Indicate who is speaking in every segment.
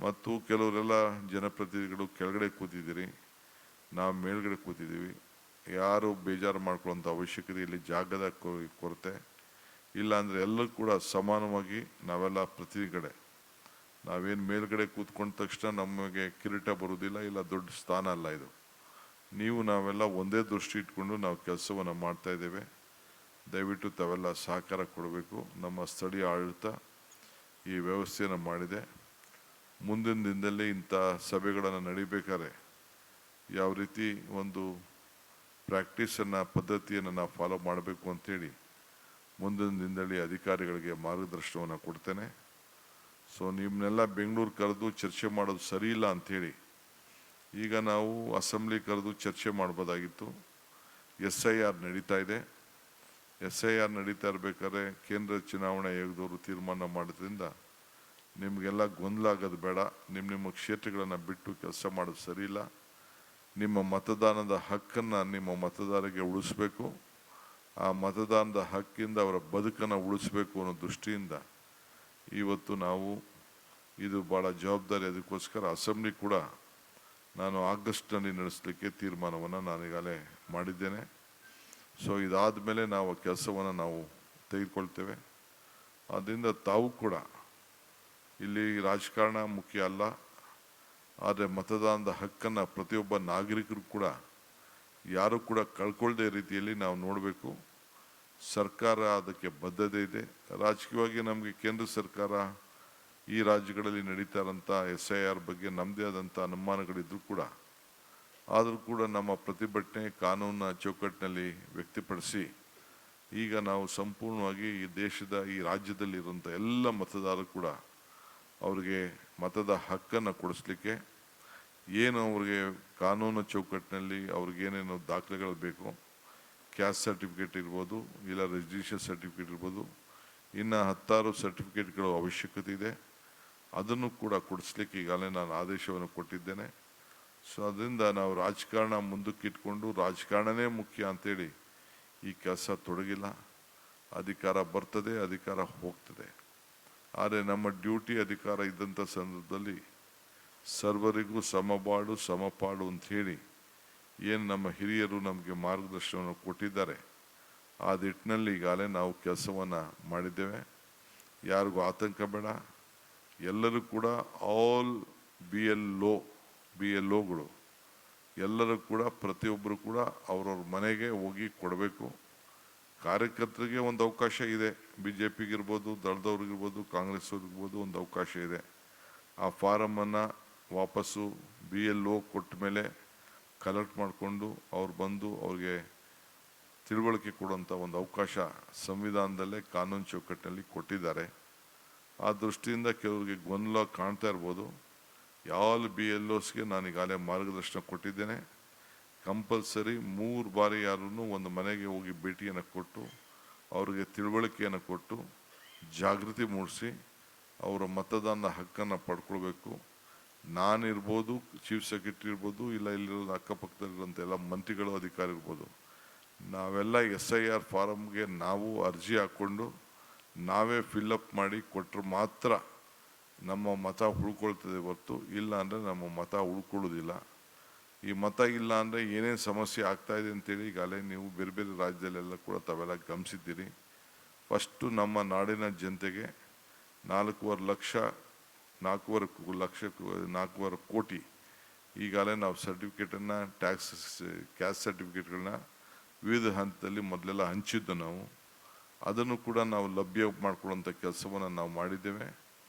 Speaker 1: ಮತ್ತು ಕೆಲವರೆಲ್ಲ ಜನಪ್ರತಿನಿಧಿಗಳು ಕೆಳಗಡೆ ಕೂತಿದ್ದೀರಿ, ನಾವು ಮೇಲ್ಗಡೆ ಕೂತಿದ್ದೀವಿ. ಯಾರು ಬೇಜಾರು ಮಾಡ್ಕೊಳ್ಳೋಂಥ ಅವಶ್ಯಕತೆ, ಇಲ್ಲಿ ಜಾಗದ ಕೊರತೆ ಇಲ್ಲ. ಅಂದರೆ ಎಲ್ಲರೂ ಕೂಡ ಸಮಾನವಾಗಿ ನಾವೆಲ್ಲ ಪ್ರತಿನಿಧಿಗಳೇ. ನಾವೇನು ಮೇಲ್ಗಡೆ ಕೂತ್ಕೊಂಡ ತಕ್ಷಣ ನಮಗೆ ಕಿರೀಟ ಬರುವುದಿಲ್ಲ, ಇಲ್ಲ ದೊಡ್ಡ ಸ್ಥಾನ ಅಲ್ಲ ಇದು. ನೀವು ನಾವೆಲ್ಲ ಒಂದೇ ದೃಷ್ಟಿ ಇಟ್ಕೊಂಡು ನಾವು ಕೆಲಸವನ್ನು ಮಾಡ್ತಾ ಇದ್ದೇವೆ. ದಯವಿಟ್ಟು ತಾವೆಲ್ಲ ಸಹಕಾರ ಕೊಡಬೇಕು. ನಮ್ಮ ಸ್ಥಳೀಯ ಆಡಳಿತ ಈ ವ್ಯವಸ್ಥೆಯನ್ನು ಮಾಡಿದೆ. ಮುಂದಿನ ದಿನದಲ್ಲಿ ಇಂಥ ಸಭೆಗಳನ್ನು ನಡಿಬೇಕಾದ್ರೆ ಯಾವ ರೀತಿ ಒಂದು ಪ್ರಾಕ್ಟೀಸನ್ನು, ಪದ್ಧತಿಯನ್ನು ನಾವು ಫಾಲೋ ಮಾಡಬೇಕು ಅಂತೇಳಿ ಮುಂದಿನ ದಿನದಲ್ಲಿ ಅಧಿಕಾರಿಗಳಿಗೆ ಮಾರ್ಗದರ್ಶನವನ್ನು ಕೊಡ್ತೇನೆ. ಸೊ ನಿಮ್ಮನ್ನೆಲ್ಲ ಬೆಂಗಳೂರು ಕರೆದು ಚರ್ಚೆ ಮಾಡೋದು ಸರಿ ಇಲ್ಲ ಅಂಥೇಳಿ ಈಗ ನಾವು ಅಸೆಂಬ್ಲಿ ಕರೆದು ಚರ್ಚೆ ಮಾಡ್ಬೋದಾಗಿತ್ತು. SIR ನಡೀತಾ ಇದೆ. SIR ನಡೀತಾ ಇರಬೇಕಾದ್ರೆ ಕೇಂದ್ರ ಚುನಾವಣಾ ಆಯೋಗದವರು ತೀರ್ಮಾನ ಮಾಡೋದ್ರಿಂದ ನಿಮಗೆಲ್ಲ ಗೊಂದಲ ಆಗೋದು ಬೇಡ. ನಿಮ್ಮ ಕ್ಷೇತ್ರಗಳನ್ನು ಬಿಟ್ಟು ಕೆಲಸ ಮಾಡೋದು ಸರಿ ಇಲ್ಲ. ನಿಮ್ಮ ಮತದಾನದ ಹಕ್ಕನ್ನು ನಿಮ್ಮ ಮತದಾರರಿಗೆ ಉಳಿಸ್ಬೇಕು. ಆ ಮತದಾನದ ಹಕ್ಕಿಂದ ಅವರ ಬದುಕನ್ನು ಉಳಿಸ್ಬೇಕು ಅನ್ನೋ ದೃಷ್ಟಿಯಿಂದ ಇವತ್ತು ನಾವು ಇದು ಭಾಳ ಜವಾಬ್ದಾರಿ. ಅದಕ್ಕೋಸ್ಕರ ಅಸೆಂಬ್ಲಿ ಕೂಡ ನಾನು ಆಗಸ್ಟ್ನಲ್ಲಿ ನಡೆಸಲಿಕ್ಕೆ ತೀರ್ಮಾನವನ್ನು ನಾನೀಗಾಗಲೇ ಮಾಡಿದ್ದೇನೆ. ಸೊ ಇದಾದ ಮೇಲೆ ನಾವು ಕೆಲಸವನ್ನು ನಾವು ತೆಗೆದುಕೊಳ್ತೇವೆ. ಆದ್ದರಿಂದ ತಾವು ಕೂಡ ಇಲ್ಲಿ ರಾಜಕಾರಣ ಮುಖ್ಯ ಅಲ್ಲ, ಆದರೆ ಮತದಾನದ ಹಕ್ಕನ್ನು ಪ್ರತಿಯೊಬ್ಬ ನಾಗರಿಕರು ಕೂಡ ಯಾರು ಕೂಡ ಕಳ್ಕೊಳ್ಳದೆ ರೀತಿಯಲ್ಲಿ ನಾವು ನೋಡಬೇಕು. ಸರ್ಕಾರ ಅದಕ್ಕೆ ಬದ್ಧತೆ ಇದೆ. ರಾಜಕೀಯವಾಗಿ ನಮಗೆ ಕೇಂದ್ರ ಸರ್ಕಾರ ಈ ರಾಜ್ಯಗಳಲ್ಲಿ ನಡೀತಾ ಇರೋಂಥ SIR ಬಗ್ಗೆ ನಮ್ಮದೇ ಆದಂಥ ಅನುಮಾನಗಳಿದ್ರೂ ಕೂಡ, ಆದರೂ ಕೂಡ ನಮ್ಮ ಪ್ರತಿಭಟನೆ ಕಾನೂನಿನ ಚೌಕಟ್ಟಿನಲ್ಲಿ ವ್ಯಕ್ತಪಡಿಸಿ ಈಗ ನಾವು ಸಂಪೂರ್ಣವಾಗಿ ಈ ದೇಶದ, ಈ ರಾಜ್ಯದಲ್ಲಿರುವಂಥ ಎಲ್ಲ ಮತದಾರರು ಕೂಡ ಅವರಿಗೆ ಮತದ ಹಕ್ಕನ್ನು ಕೊಡಿಸ್ಲಿಕ್ಕೆ ಏನು ಅವ್ರಿಗೆ ಕಾನೂನು ಚೌಕಟ್ಟಿನಲ್ಲಿ ಅವ್ರಿಗೇನೇನು ದಾಖಲೆಗಳು ಬೇಕು, ಕ್ಯಾಸ್ಟ್ ಸರ್ಟಿಫಿಕೇಟ್ ಇರ್ಬೋದು, ಇಲ್ಲ ರಿಜಿಸ್ಟ್ರೇಷನ್ ಸರ್ಟಿಫಿಕೇಟ್ ಇರ್ಬೋದು, ಇನ್ನು 10 ಸರ್ಟಿಫಿಕೇಟ್ಗಳು ಅವಶ್ಯಕತೆ ಇದೆ. ಅದನ್ನು ಕೂಡ ಕೊಡಿಸ್ಲಿಕ್ಕೆ ಈಗಾಗಲೇ ನಾನು ಆದೇಶವನ್ನು ಕೊಟ್ಟಿದ್ದೇನೆ. ಸೊ ಅದರಿಂದ ನಾವು ರಾಜಕಾರಣ ಮುಂದಕ್ಕಿಟ್ಕೊಂಡು ರಾಜಕಾರಣನೇ ಮುಖ್ಯ ಅಂತೇಳಿ ಈ ಕೆಲಸ ತೊಡಗಿಲ್ಲ. ಅಧಿಕಾರ ಬರ್ತದೆ, ಅಧಿಕಾರ ಹೋಗ್ತದೆ. ಆದರೆ ನಮ್ಮ ಡ್ಯೂಟಿ, ಅಧಿಕಾರ ಇದ್ದಂಥ ಸಂದರ್ಭದಲ್ಲಿ ಸರ್ವರಿಗೂ ಸಮಬಾಳು ಸಮಪಾಡು ಅಂಥೇಳಿ ಏನು ನಮ್ಮ ಹಿರಿಯರು ನಮಗೆ ಮಾರ್ಗದರ್ಶನವನ್ನು ಕೊಟ್ಟಿದ್ದಾರೆ, ಆ ನಿಟ್ಟಿನಲ್ಲಿ ಈಗಾಗಲೇ ನಾವು ಕೆಲಸವನ್ನು ಮಾಡಿದ್ದೇವೆ. ಯಾರಿಗೂ ಆತಂಕ ಬೇಡ. ಎಲ್ಲರೂ ಕೂಡ ಆಲ್ BLOಗಳು ಎಲ್ಲರೂ ಕೂಡ ಪ್ರತಿಯೊಬ್ಬರು ಕೂಡ ಅವ್ರವ್ರ ಮನೆಗೆ ಹೋಗಿ ಕೊಡಬೇಕು. ಕಾರ್ಯಕರ್ತರಿಗೆ ಒಂದು ಅವಕಾಶ ಇದೆ, BJPಗಿರ್ಬೋದು, ದಳದವ್ರಿಗಿರ್ಬೋದು, ಕಾಂಗ್ರೆಸ್ಸವ್ರಿಗಿರ್ಬೋದು ಒಂದು ಅವಕಾಶ ಇದೆ. ಆ ಫಾರಮನ್ನು ವಾಪಸ್ಸು BLO ಕೊಟ್ಟ ಮೇಲೆ ಕಲೆಕ್ಟ್ ಮಾಡಿಕೊಂಡು ಅವ್ರು ಬಂದು ಅವ್ರಿಗೆ ತಿಳುವಳಿಕೆ ಕೊಡುವಂಥ ಒಂದು ಅವಕಾಶ ಸಂವಿಧಾನದಲ್ಲೇ ಕಾನೂನು ಚೌಕಟ್ಟಿನಲ್ಲಿ ಕೊಟ್ಟಿದ್ದಾರೆ. ಆ ದೃಷ್ಟಿಯಿಂದ ಕೆಲವರಿಗೆ ಗೊಂದಲ ಕಾಣ್ತಾ ಇರ್ಬೋದು. ಯಾವ BLOಸ್ಗೆ ನಾನು ಈಗಾಗಲೇ ಮಾರ್ಗದರ್ಶನ ಕೊಟ್ಟಿದ್ದೇನೆ. ಕಂಪಲ್ಸರಿ 3 ಬಾರಿ ಯಾರೂ ಒಂದು ಮನೆಗೆ ಹೋಗಿ ಭೇಟಿಯನ್ನು ಕೊಟ್ಟು ಅವ್ರಿಗೆ ತಿಳುವಳಿಕೆಯನ್ನು ಕೊಟ್ಟು ಜಾಗೃತಿ ಮೂಡಿಸಿ ಅವರ ಮತದಾನದ ಹಕ್ಕನ್ನು ಪಡ್ಕೊಳ್ಬೇಕು. ನಾನಿರ್ಬೋದು, ಚೀಫ್ ಸೆಕ್ರೆಟರಿ ಇರ್ಬೋದು, ಇಲ್ಲ ಇಲ್ಲಿರೋದು ಅಕ್ಕಪಕ್ಕದಲ್ಲಿರೋಂಥ ಎಲ್ಲ ಮಂತ್ರಿಗಳು, ಅಧಿಕಾರಿ ಇರ್ಬೋದು, ನಾವೆಲ್ಲ SIR ಫಾರಮ್ಗೆ ನಾವು ಅರ್ಜಿ ಹಾಕ್ಕೊಂಡು ನಾವೇ ಫಿಲ್ಲಪ್ ಮಾಡಿ ಕೊಟ್ಟರೆ ಮಾತ್ರ ನಮ್ಮ ಮತ ಉಳ್ಕೊಳ್ತದೆ ಹೊರತು ಇಲ್ಲ ಅಂದರೆ ನಮ್ಮ ಮತ ಉಳ್ಕೊಳ್ಳೋದಿಲ್ಲ. ಈ ಮತ ಇಲ್ಲ ಅಂದರೆ ಏನೇನು ಸಮಸ್ಯೆ ಆಗ್ತಾಯಿದೆ ಅಂತೇಳಿ ಈಗಾಗಲೇ ನೀವು ಬೇರೆ ಬೇರೆ ರಾಜ್ಯದಲ್ಲೆಲ್ಲ ಕೂಡ ತಾವೆಲ್ಲ ಗಮನಿಸಿದ್ದೀರಿ. ಫಸ್ಟು ನಮ್ಮ ನಾಡಿನ ಜನತೆಗೆ 4.5 ಕೋಟಿ ಈಗಾಗಲೇ ನಾವು ಸರ್ಟಿಫಿಕೇಟನ್ನು, ಕ್ಯಾಸ್ಟ್ ಸರ್ಟಿಫಿಕೇಟ್ಗಳನ್ನ ವಿವಿಧ ಹಂತದಲ್ಲಿ ಮೊದಲೆಲ್ಲ ಹಂಚಿದ್ದು ನಾವು. ಅದನ್ನು ಕೂಡ ನಾವು ಲಭ್ಯ ಮಾಡಿಕೊಳ್ಳುವಂಥ ಕೆಲಸವನ್ನು ನಾವು ಮಾಡಿದ್ದೇವೆ.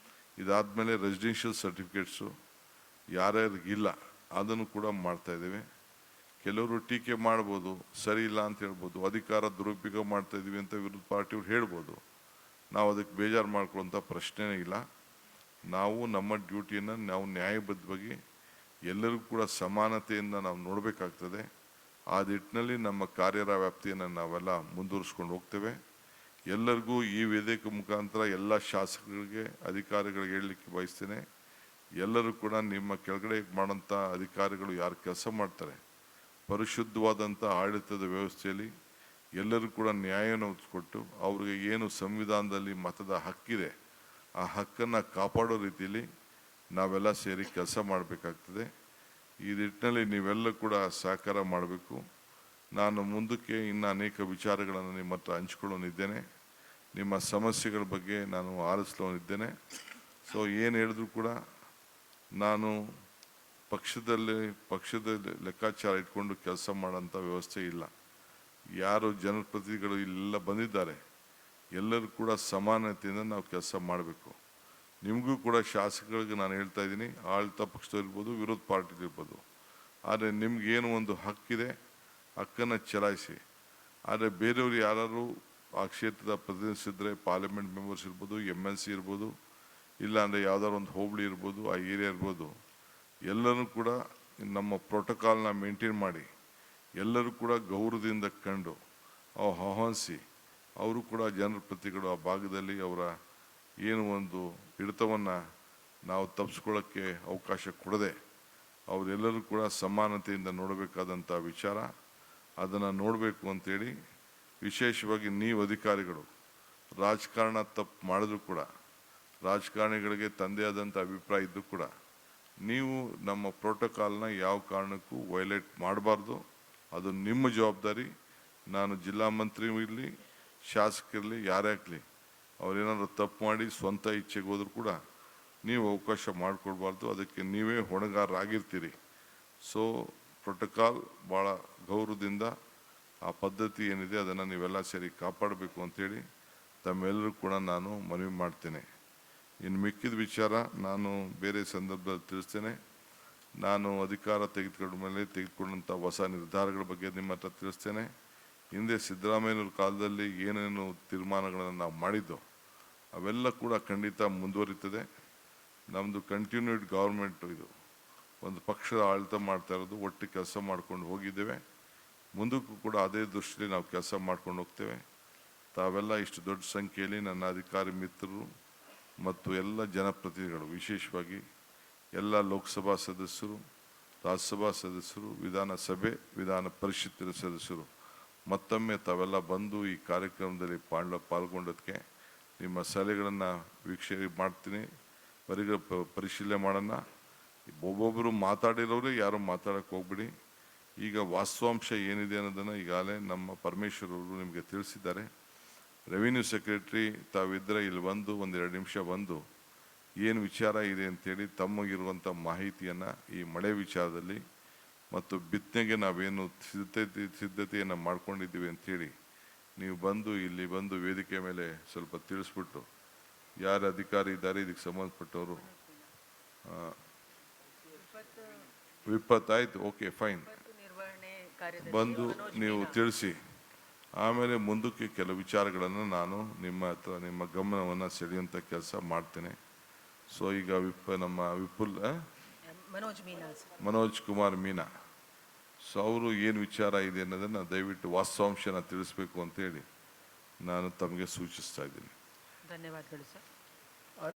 Speaker 1: ಇದಾದಮೇಲೆ ರೆಸಿಡೆನ್ಷಿಯಲ್ ಸರ್ಟಿಫಿಕೇಟ್ಸು ಯಾರ್ಯಾರಿಗಿಲ್ಲ ಅದನ್ನು ಕೂಡ ಮಾಡ್ತಾಯಿದ್ದೇವೆ. ಕೆಲವರು ಟೀಕೆ ಮಾಡ್ಬೋದು, ಸರಿ ಇಲ್ಲ ಅಂತ ಹೇಳ್ಬೋದು, ಅಧಿಕಾರ ದುರುಪಯೋಗ ಮಾಡ್ತಾಯಿದ್ದೀವಿ ಅಂತ ವಿರೋಧ ಪಾರ್ಟಿಯವ್ರು ಹೇಳ್ಬೋದು. ನಾವು ಅದಕ್ಕೆ ಬೇಜಾರು ಮಾಡ್ಕೊಳ್ಳೋಂಥ ಪ್ರಶ್ನೆನೇ ಇಲ್ಲ. ನಾವು ನಮ್ಮ ಡ್ಯೂಟಿಯನ್ನು ನಾವು ನ್ಯಾಯಬದ್ಧವಾಗಿ ಎಲ್ಲರಿಗೂ ಕೂಡ ಸಮಾನತೆಯಿಂದ ನಾವು ನೋಡಬೇಕಾಗ್ತದೆ. ಆ ನಿಟ್ಟಿನಲ್ಲಿ ನಮ್ಮ ಕಾರ್ಯರ ವ್ಯಾಪ್ತಿಯನ್ನು ನಾವೆಲ್ಲ ಮುಂದುವರಿಸ್ಕೊಂಡು ಹೋಗ್ತೇವೆ. ಎಲ್ಲರಿಗೂ ಈ ವೇದಿಕೆ ಮುಖಾಂತರ ಎಲ್ಲ ಶಾಸಕರಿಗೆ, ಅಧಿಕಾರಿಗಳಿಗೆ ಹೇಳಲಿಕ್ಕೆ ಬಯಸ್ತೇನೆ, ಎಲ್ಲರೂ ಕೂಡ ನಿಮ್ಮ ಕೆಳಗಡೆ ಮಾಡೋಂಥ ಅಧಿಕಾರಿಗಳು ಯಾರು ಕೆಲಸ ಮಾಡ್ತಾರೆ, ಪರಿಶುದ್ಧವಾದಂಥ ಆಡಳಿತದ ವ್ಯವಸ್ಥೆಯಲ್ಲಿ ಎಲ್ಲರೂ ಕೂಡ ನ್ಯಾಯವನ್ನು ಕೊಟ್ಟು ಅವ್ರಿಗೆ ಏನು ಸಂವಿಧಾನದಲ್ಲಿ ಮತದ ಹಕ್ಕಿದೆ ಆ ಹಕ್ಕನ್ನು ಕಾಪಾಡೋ ರೀತಿಯಲ್ಲಿ ನಾವೆಲ್ಲ ಸೇರಿ ಕೆಲಸ ಮಾಡಬೇಕಾಗ್ತದೆ. ಈ ನಿಟ್ಟಿನಲ್ಲಿ ನೀವೆಲ್ಲ ಕೂಡ ಸಹಕಾರ ಮಾಡಬೇಕು. ನಾನು ಮುಂದಕ್ಕೆ ಇನ್ನು ಅನೇಕ ವಿಚಾರಗಳನ್ನು ನಿಮ್ಮ ಹತ್ರ ಹಂಚ್ಕೊಳ್ಳೋನಿದ್ದೇನೆ. ನಿಮ್ಮ ಸಮಸ್ಯೆಗಳ ಬಗ್ಗೆ ನಾನು ಆಲಿಸ್ಲೋನಿದ್ದೇನೆ. ಸೊ ಏನು ಹೇಳಿದ್ರು ಕೂಡ ನಾನು ಪಕ್ಷದ ಲೆಕ್ಕಾಚಾರ ಇಟ್ಕೊಂಡು ಕೆಲಸ ಮಾಡೋಂಥ ವ್ಯವಸ್ಥೆ ಇಲ್ಲ. ಯಾರು ಜನಪ್ರತಿನಿಧಿಗಳು ಇಲ್ಲೆಲ್ಲ ಬಂದಿದ್ದಾರೆ ಎಲ್ಲರೂ ಕೂಡ ಸಮಾನತೆಯಿಂದ ನಾವು ಕೆಲಸ ಮಾಡಬೇಕು. ನಿಮಗೂ ಕೂಡ ಶಾಸಕರಿಗೆ ನಾನು ಹೇಳ್ತಾ ಇದ್ದೀನಿ, ಆಡಳಿತ ಪಕ್ಷದಲ್ಲಿರ್ಬೋದು, ವಿರೋಧ ಪಾರ್ಟಿಲಿರ್ಬೋದು, ಆದರೆ ನಿಮ್ಗೇನು ಒಂದು ಹಕ್ಕಿದೆ, ಹಕ್ಕನ್ನು ಚಲಾಯಿಸಿ. ಆದರೆ ಬೇರೆಯವರು ಯಾರು ಆ ಕ್ಷೇತ್ರದ ಪ್ರತಿನಿಧಿಸಿದ್ರೆ ಪಾರ್ಲಿಮೆಂಟ್ ಮೆಂಬರ್ಸ್ ಇರ್ಬೋದು, MLC ಇರ್ಬೋದು, ಇಲ್ಲಾಂದರೆ ಯಾವ್ದಾದ್ರು ಒಂದು ಹೋಬಳಿ ಇರ್ಬೋದು, ಆ ಏರಿಯಾ ಇರ್ಬೋದು, ಎಲ್ಲರೂ ಕೂಡ ನಮ್ಮ ಪ್ರೋಟೋಕಾಲ್ನ ಮೇಂಟೈನ್ ಮಾಡಿ ಎಲ್ಲರೂ ಕೂಡ ಗೌರವದಿಂದ ಕಂಡು ಆಹ್ವಾನಿಸಿ ಅವರು ಕೂಡ ಜನರ ಪ್ರತಿಗಳು ಆ ಭಾಗದಲ್ಲಿ ಅವರ ಏನು ಒಂದು ಹಿಡಿತವನ್ನು ನಾವು ತಪ್ಪಿಸ್ಕೊಳ್ಳೋಕ್ಕೆ ಅವಕಾಶ ಕೊಡದೆ ಅವರೆಲ್ಲರೂ ಕೂಡ ಸಮಾನತೆಯಿಂದ ನೋಡಬೇಕಾದಂಥ ವಿಚಾರ, ಅದನ್ನು ನೋಡಬೇಕು ಅಂತೇಳಿ ವಿಶೇಷವಾಗಿ ನೀವು ಅಧಿಕಾರಿಗಳು ರಾಜಕಾರಣ ತಪ್ಪು ಮಾಡಿದ್ರು ಕೂಡ ರಾಜಕಾರಣಿಗಳಿಗೆ ತಂದೆ ಆದಂಥ ಅಭಿಪ್ರಾಯ ಇದ್ದು ಕೂಡ ನೀವು ನಮ್ಮ ಪ್ರೋಟೋಕಾಲ್ನ ಯಾವ ಕಾರಣಕ್ಕೂ ವೈಲೇಟ್ ಮಾಡಬಾರ್ದು. ಅದು ನಿಮ್ಮ ಜವಾಬ್ದಾರಿ. ನಾನು ಜಿಲ್ಲಾ ಮಂತ್ರಿ ಇರಲಿ, ಶಾಸಕರಿರಲಿ, ಯಾರೇ ಆಗಲಿ, ಅವರೇನಾದ್ರು ತಪ್ಪು ಮಾಡಿ ಸ್ವಂತ ಇಚ್ಛೆಗೆ ಹೋದ್ರು ಕೂಡ ನೀವು ಅವಕಾಶ ಮಾಡಿಕೊಡ್ಬಾರ್ದು. ಅದಕ್ಕೆ ನೀವೇ ಹೊಣೆಗಾರರಾಗಿರ್ತೀರಿ. ಸೊ ಪ್ರೋಟೋಕಾಲ್ ಭಾಳ ಗೌರವದಿಂದ ಆ ಪದ್ಧತಿ ಏನಿದೆ ಅದನ್ನು ನೀವೆಲ್ಲ ಸೇರಿ ಕಾಪಾಡಬೇಕು ಅಂತೇಳಿ ತಮ್ಮೆಲ್ಲರೂ ಕೂಡ ನಾನು ಮನವಿ ಮಾಡ್ತೇನೆ. ಇನ್ನು ಮಿಕ್ಕಿದ ವಿಚಾರ ನಾನು ಬೇರೆ ಸಂದರ್ಭದಲ್ಲಿ ತಿಳಿಸ್ತೇನೆ. ನಾನು ಅಧಿಕಾರ ತೆಗೆದುಕೊಂಡ ಮೇಲೆ ತೆಗೆದುಕೊಂಡಂಥ ಹೊಸ ನಿರ್ಧಾರಗಳ ಬಗ್ಗೆ ನಿಮ್ಮ ಹತ್ರ ತಿಳಿಸ್ತೇನೆ. ಹಿಂದೆ ಸಿದ್ದರಾಮಯ್ಯನವ್ರ ಕಾಲದಲ್ಲಿ ಏನೇನು ತೀರ್ಮಾನಗಳನ್ನು ನಾವು ಮಾಡಿದ್ದೋ ಅವೆಲ್ಲ ಕೂಡ ಖಂಡಿತ ಮುಂದುವರಿತದೆ. ನಮ್ಮದು ಕಂಟಿನ್ಯೂಡ್ ಗೌರ್ಮೆಂಟು, ಇದು ಒಂದು ಪಕ್ಷದ ಆಡಳಿತ ಮಾಡ್ತಾ ಇರೋದು, ಒಟ್ಟು ಕೆಲಸ ಮಾಡ್ಕೊಂಡು ಹೋಗಿದ್ದೇವೆ. ಮುಂದಕ್ಕೂ ಕೂಡ ಅದೇ ದೃಷ್ಟಿಯಲ್ಲಿ ನಾವು ಕೆಲಸ ಮಾಡ್ಕೊಂಡು ಹೋಗ್ತೇವೆ. ತಾವೆಲ್ಲ ಇಷ್ಟು ದೊಡ್ಡ ಸಂಖ್ಯೆಯಲ್ಲಿ ನನ್ನ ಅಧಿಕಾರಿ ಮಿತ್ರರು ಮತ್ತು ಎಲ್ಲ ಜನಪ್ರತಿನಿಧಿಗಳು, ವಿಶೇಷವಾಗಿ ಎಲ್ಲ ಲೋಕಸಭಾ ಸದಸ್ಯರು, ರಾಜ್ಯಸಭಾ ಸದಸ್ಯರು, ವಿಧಾನಸಭೆ, ವಿಧಾನ ಪರಿಷತ್ತಿನ ಸದಸ್ಯರು ಮತ್ತೊಮ್ಮೆ ತಾವೆಲ್ಲ ಬಂದು ಈ ಕಾರ್ಯಕ್ರಮದಲ್ಲಿ ಪಾಲ್ಗೊಂಡದಕ್ಕೆ ನಿಮ್ಮ ಸಲಹೆಗಳನ್ನು ವೀಕ್ಷಣೆ ಮಾಡ್ತೀನಿ. ಪರಿಶೀಲನೆ ಮಾಡೋಣ. ಒಬ್ಬೊಬ್ಬರು ಮಾತಾಡಿರೋರೇ ಯಾರು ಮಾತಾಡೋಕ್ಕೆ ಹೋಗ್ಬಿಡಿ. ಈಗ ವಾಸ್ತವಾಂಶ ಏನಿದೆ ಅನ್ನೋದನ್ನು ಈಗಾಗಲೇ ನಮ್ಮ ಪರಮೇಶ್ವರ್ ಅವರು ನಿಮಗೆ ತಿಳಿಸಿದ್ದಾರೆ. ರೆವಿನ್ಯೂ ಸೆಕ್ರೆಟರಿ ತಾವಿದ್ದರೆ ಇಲ್ಲಿ ಬಂದು ಒಂದೆರಡು ನಿಮಿಷ ಬಂದು ಏನು ವಿಚಾರ ಇದೆ ಅಂತೇಳಿ ತಮಗಿರುವಂಥ ಮಾಹಿತಿಯನ್ನು ಈ ಮಳೆ ವಿಚಾರದಲ್ಲಿ ಮತ್ತು ಬಿತ್ತನೆಗೆ ನಾವೇನು ಸಿದ್ಧತೆಯನ್ನು ಮಾಡ್ಕೊಂಡಿದ್ದೀವಿ ಅಂಥೇಳಿ ನೀವು ಬಂದು ಇಲ್ಲಿ ಬಂದು ವೇದಿಕೆ ಮೇಲೆ ಸ್ವಲ್ಪ ತಿಳಿಸ್ಬಿಟ್ಟು ಯಾರು ಅಧಿಕಾರಿ ಇದ್ದಾರೆ ಇದಕ್ಕೆ ಸಂಬಂಧಪಟ್ಟವರು ವಿಪತ್ತಾಯ್ತು, ಓಕೆ ಫೈನ್, ಬಂದು ನೀವು ತಿಳಿಸಿ. ಆಮೇಲೆ ಮುಂದಕ್ಕೆ ಕೆಲವು ವಿಚಾರಗಳನ್ನು ನಾನು ನಿಮ್ಮ ಗಮನವನ್ನು ಸೆಳೆಯುವಂಥ ಕೆಲಸ ಮಾಡ್ತೇನೆ. ಸೊ ಈಗ ನಮ್ಮ ಮನೋಜ್ ಕುಮಾರ್ ಮೀನಾ, ಸೊ ಅವರು ಏನು ವಿಚಾರ ಇದೆ ಅನ್ನೋದನ್ನು ದಯವಿಟ್ಟು ವಾಸ್ತವಾಂಶನ ತಿಳಿಸ್ಬೇಕು ಅಂತೇಳಿ ನಾನು ತಮಗೆ ಸೂಚಿಸ್ತಾ ಇದ್ದೀನಿ.
Speaker 2: ಧನ್ಯವಾದಗಳು ಸರ್.